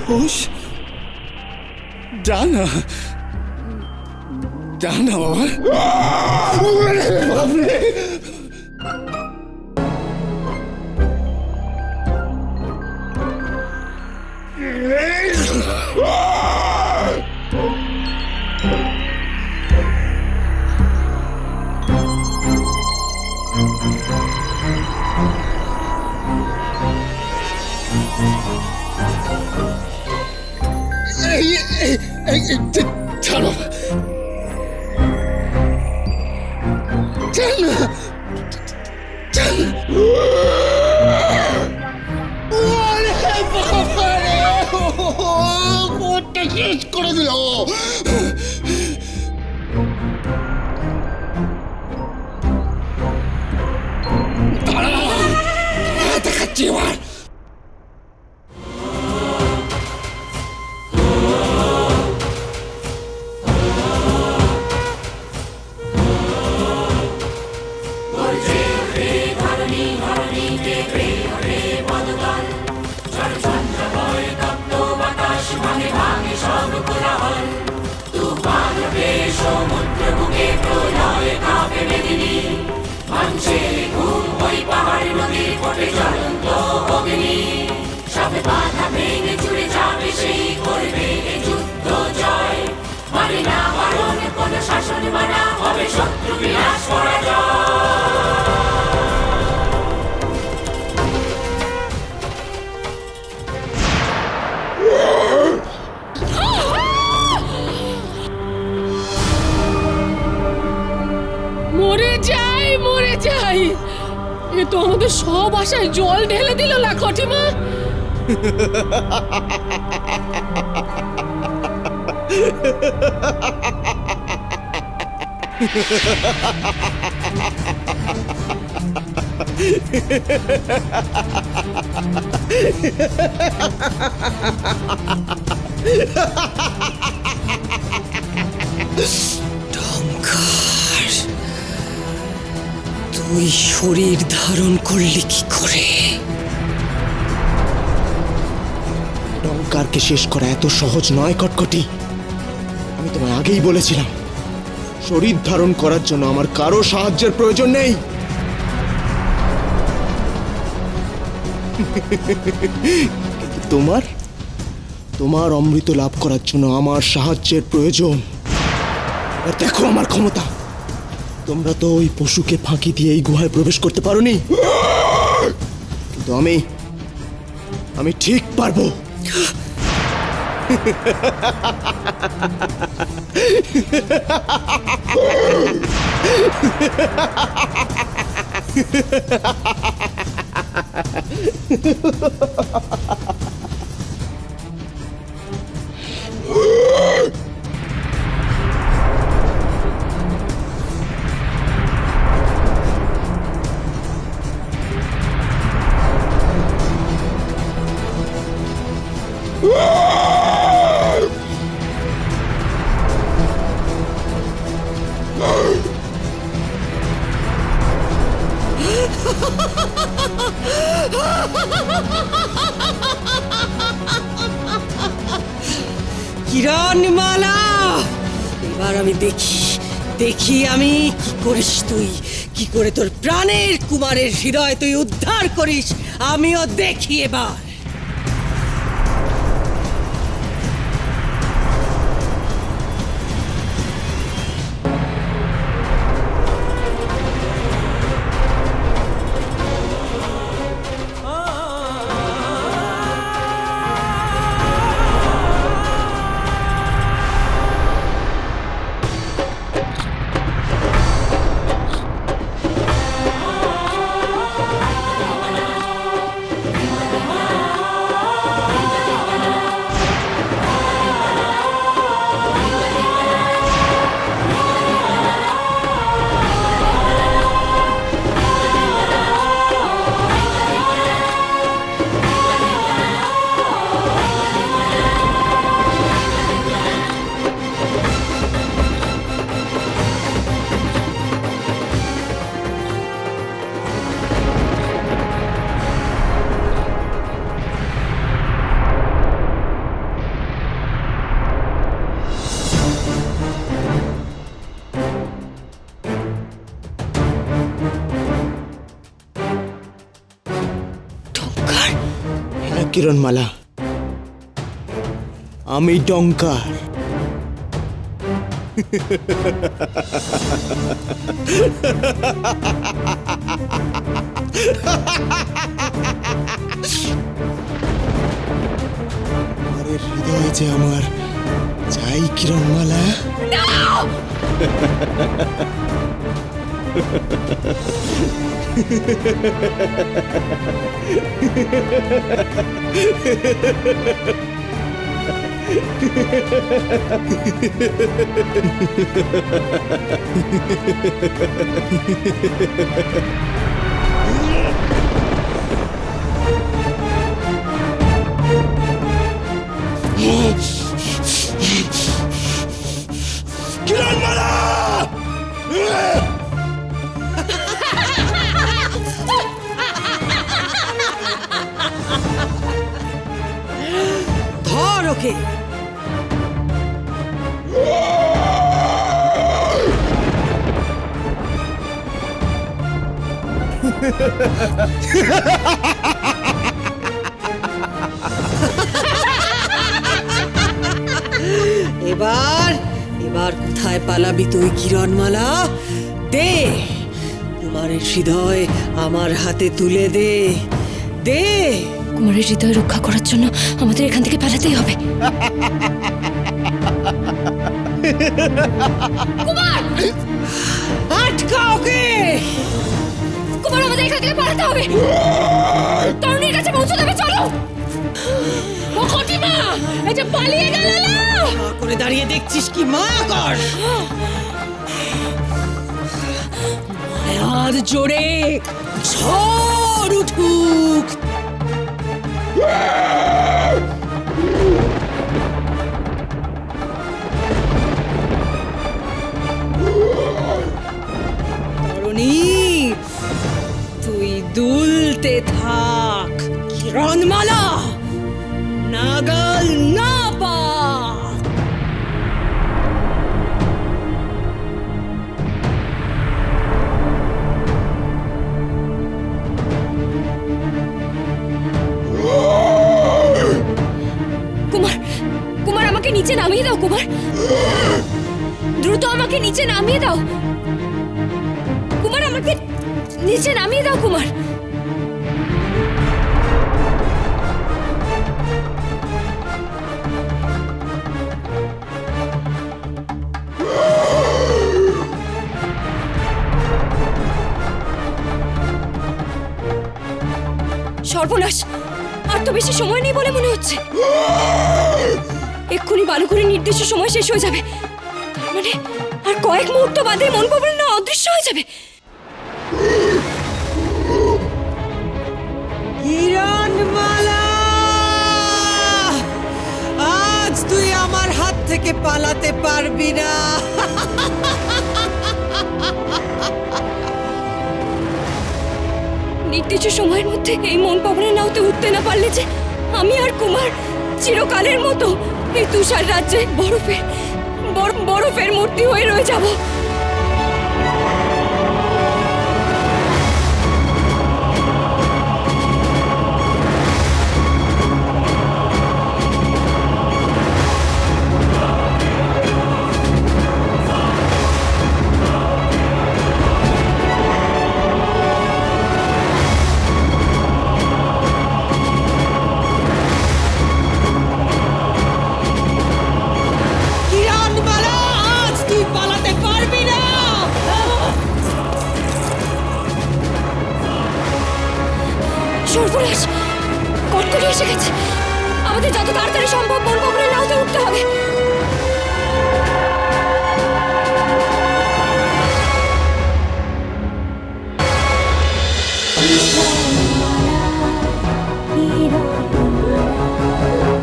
হুশ, ডানা ডানা বাবা। বাপরে, ছাড়ো, ছাড় না, ছাড় না। ওরে বাবা রে, কোটটা শেষ করে দিল। দাঁড়াও, দেখাচ্ছি এবার। মরে যাই, মরে যাই। এ তো আমাদের সব আশায় জল ঢেলে দিল লাখটিমা। টঙ্কার, তুই শরীর ধারণ করলি কি করে? টঙ্কারকে শেষ করা এত সহজ নয় কটকটি। আমি তোমায় আগেই বলেছিলাম, শরীর ধারণ করার জন্য আমার কারো সাহায্যের প্রয়োজন নেই। কিন্তু তোমার অমৃত লাভ করার জন্য আমার সাহায্যের প্রয়োজন। এবার দেখো আমার ক্ষমতা। তোমরা তো ওই পশুকে ফাঁকি দিয়ে এই গুহায় প্রবেশ করতে পারোনি, কিন্তু আমি ঠিক পারবো। কিরণমালা, এবার আমি দেখি আমি কি করিস তুই, কি করে তোর প্রাণের কুমারের হৃদয় তুই উদ্ধার করিস, আমিও দেখি এবার। কিরণমালা, আমি ডঙ্কার। কুমারের হৃদয়ে যে আমার চাই কিরণমালা। কিরণমালা! ধর ওকে। এবার এবার কোথায় পালাবি তুই কিরণমালা? দে কুমারের হৃদয় আমার হাতে তুলে দে, দে। কুমারের হৃদয় রক্ষা করার জন্য আমাদের এখান থেকে পালাতেই হবে। কুমার! আটকা ওকে। কুমার, আমাদের এখান থেকে পালাতে হবে। তরুণীর কাছে পৌঁছতে হবে, চলো। ও খটিমা, এই যে পালিয়ে গেল না। মা করে দাঁড়িয়ে দেখছিস কি? মা কর। আর জোরে ঝড় উঠুক। তরুণী, তুই দুলতে থাক। কিরণমালা নাগাল না পা। কুমার, কুমার, আমাকে নিচে নামিয়ে দাও। কুমার, দ্রুত আমাকে নিচে নামিয়ে দাও। কুমার, আমাকে নিচে নামিয়ে দাও। কুমার, সর্বনাশ, আর তো বেশি সময় নেই বলে মনে হচ্ছে। এক্ষুনি বালুকুড়ির নির্দিষ্ট সময় শেষ হয়ে যাবে। তার মানে আর কয়েক মুহূর্ত বাদে মন পাবল না অদৃশ্য হয়ে যাবে। কিরণমালা, আজ তুই আমার হাত থেকে পালাতে পারবি না। নির্দিষ্ট সময়ের মধ্যে এই মন পাবনের নাওতে উঠতে না পারলে যে আমি আর কুমার চিরকালের মতো এই তুষার রাজ্যে বরফের মূর্তি হয়ে রয়ে যাব।